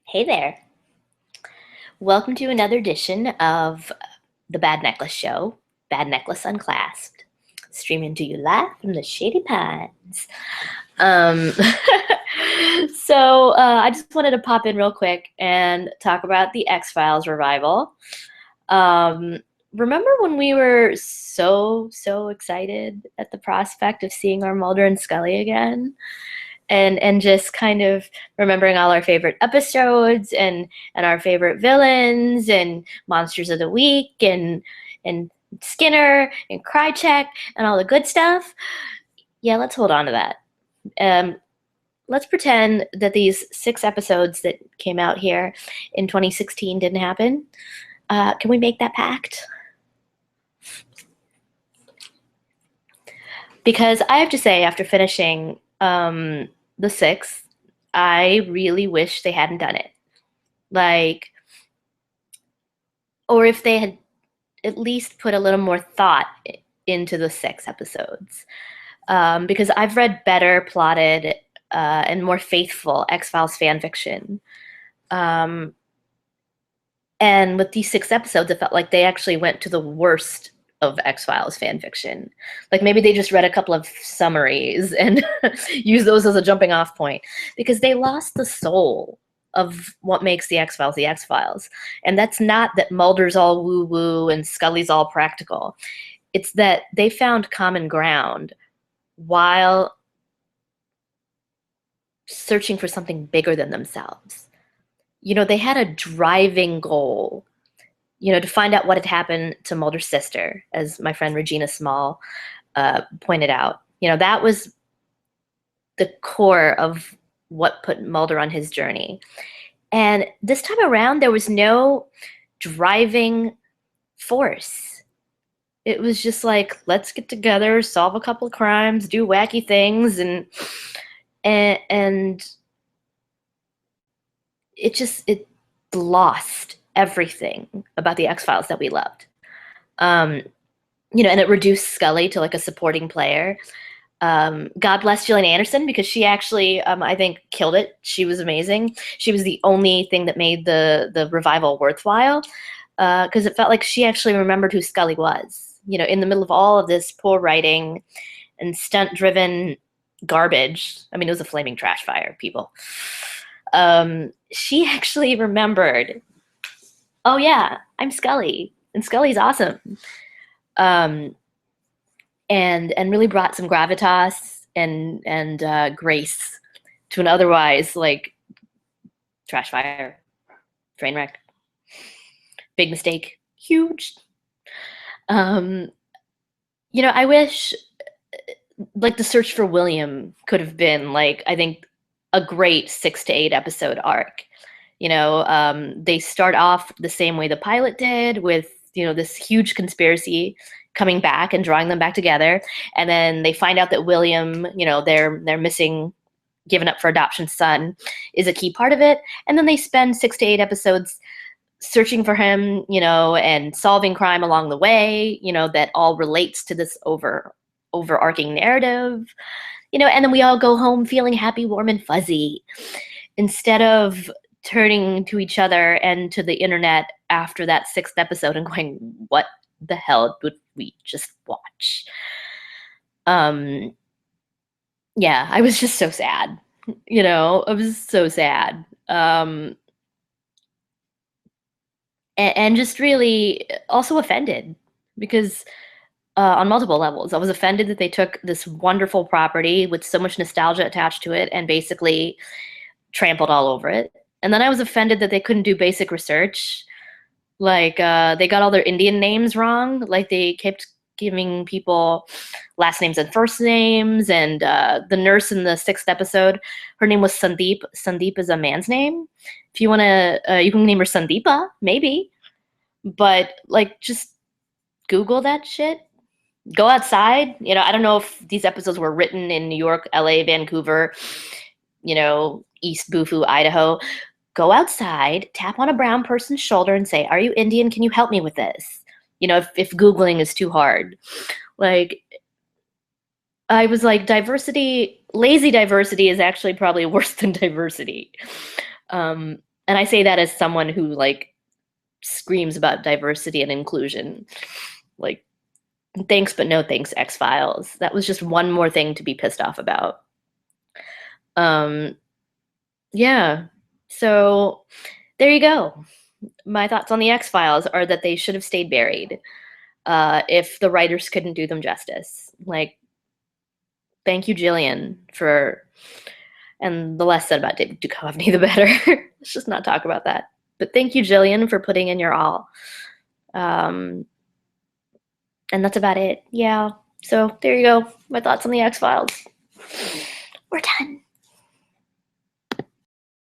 Hey there. Welcome to another edition of the Badnecklace Show, Badnecklace Unclasped, streaming to you live from the Shady Pines. Um, I just wanted to pop in real quick and talk about the X-Files revival. Um, Remember when we were so excited at the prospect of seeing our Mulder and Scully again? And just kind of remembering all our favorite episodes and our favorite villains and monsters of the week and Skinner and Krychek and all the good stuff. Yeah, let's hold on to that. Let's pretend that these 6 episodes that came out here in 2016 didn't happen. Can we make that pact? Because I have to say, after finishing the 6th, I really wish they hadn't done it. Like, or if they had at least put a little more thought into the 6 episodes. Because I've read better plotted and more faithful X-Files fan fiction. And with these 6 episodes, it felt like they actually went to the worst of X-Files fan fiction. Like maybe they just read a couple of summaries and used those as a jumping off point, because they lost the soul of what makes the X-Files the X-Files. And that's not that Mulder's all woo-woo and Scully's all practical. It's that they found common ground while searching for something bigger than themselves. You know, they had a driving goal, you know, to find out what had happened to Mulder's sister, as my friend Regina Small pointed out. You know, that was the core of what put Mulder on his journey. And this time around, there was no driving force. It was just like, let's get together, solve a couple of crimes, do wacky things, and it lost everything about the X-Files that we loved. You know, and it reduced Scully to like a supporting player. God bless Gillian Anderson, because she actually, I think, killed it. She was amazing. She was the only thing that made the revival worthwhile, because it felt like she actually remembered who Scully was. You know, in the middle of all of this poor writing and stunt-driven garbage. I mean, it was a flaming trash fire, people. She actually remembered, oh yeah, I'm Scully, and Scully's awesome. And really brought some gravitas and grace to an otherwise like trash fire, train wreck, big mistake, huge. You know, I wish like the search for William could have been like, I think, a great 6 to 8 episode arc. You know, they start off the same way the pilot did, with, you know, this huge conspiracy coming back and drawing them back together. And then they find out that William, you know, their missing, given up for adoption son, is a key part of it. And then they spend 6 to 8 episodes searching for him, you know, and solving crime along the way, you know, that all relates to this overarching narrative, you know, and then we all go home feeling happy, warm, and fuzzy, instead of turning to each other and to the internet after that 6th episode and going, what the hell would we just watch? Yeah, I was just so sad. You know, I was so sad. And just really also offended, because on multiple levels, I was offended that they took this wonderful property with so much nostalgia attached to it and basically trampled all over it. And then I was offended that they couldn't do basic research. Like, they got all their Indian names wrong. Like, they kept giving people last names and first names. And the nurse in the 6th episode, her name was Sandeep. Sandeep is a man's name. If you want to, you can name her Sandeepa, maybe. But, like, just Google that shit. Go outside. You know, I don't know if these episodes were written in New York, LA, Vancouver, you know, East Bufu, Idaho. Go outside, tap on a brown person's shoulder and say, are you Indian? Can you help me with this? You know, if Googling is too hard. Like, I was like, lazy diversity is actually probably worse than diversity. And I say that as someone who like screams about diversity and inclusion. Like, thanks, but no thanks, X-Files. That was just one more thing to be pissed off about. Yeah. So there you go. My thoughts on the X-Files are that they should have stayed buried if the writers couldn't do them justice. Like, thank you, Jillian, for, and the less said about David Duchovny, the better. Let's just not talk about that. But thank you, Jillian, for putting in your all. And that's about it. Yeah. So there you go. My thoughts on the X-Files. We're done.